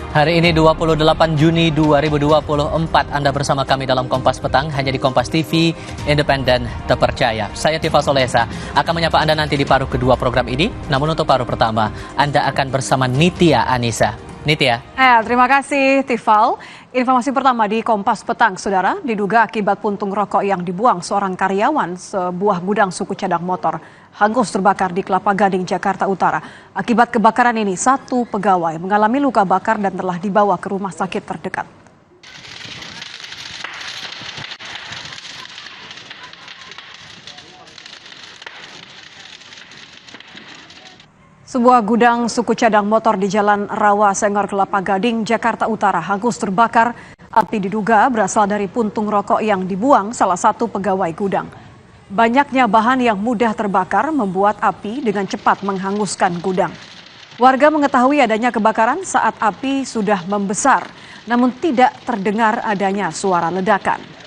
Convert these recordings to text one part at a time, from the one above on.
Hari ini 28 Juni 2024, Anda bersama kami dalam Kompas Petang, hanya di Kompas TV, independen, terpercaya. Saya Tifal Solesa, akan menyapa Anda nanti di paruh kedua program ini. Namun untuk paruh pertama, Anda akan bersama Nitya Anissa. Nitya. Terima kasih Tifal. Informasi pertama di Kompas Petang, Saudara, diduga akibat puntung rokok yang dibuang seorang karyawan sebuah gudang suku cadang motor hangus terbakar di Kelapa Gading, Jakarta Utara. Akibat kebakaran ini, satu pegawai mengalami luka bakar dan telah dibawa ke rumah sakit terdekat. Sebuah gudang suku cadang motor di Jalan Rawa Senggor, Kelapa Gading, Jakarta Utara hangus terbakar. Api diduga berasal dari puntung rokok yang dibuang salah satu pegawai gudang. Banyaknya bahan yang mudah terbakar membuat api dengan cepat menghanguskan gudang. Warga mengetahui adanya kebakaran saat api sudah membesar, namun tidak terdengar adanya suara ledakan.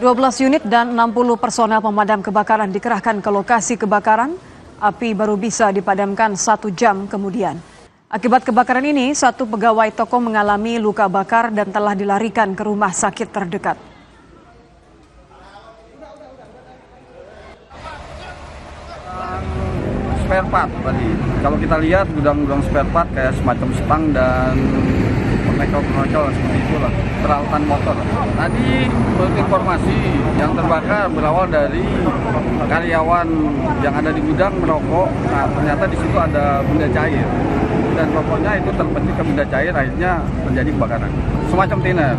12 unit dan 60 personel pemadam kebakaran dikerahkan ke lokasi kebakaran. Api baru bisa dipadamkan 1 jam kemudian. Akibat kebakaran ini, satu pegawai toko mengalami luka bakar dan telah dilarikan ke rumah sakit terdekat. Spare part tadi. Kalau kita lihat gudang-gudang spare part kayak semacam stang dan penecol seperti itulah, peralatan motor. Tadi menurut informasi yang terbakar berawal dari karyawan yang ada di gudang merokok. Nah, ternyata di situ ada benda cair dan rokoknya itu terpencil ke benda cair, akhirnya terjadi kebakaran. Semacam thinner.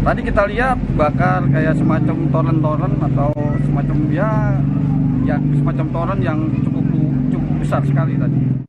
Tadi kita lihat bakar kayak semacam toren-toren atau semacam semacam toren yang cukup besar sekali tadi.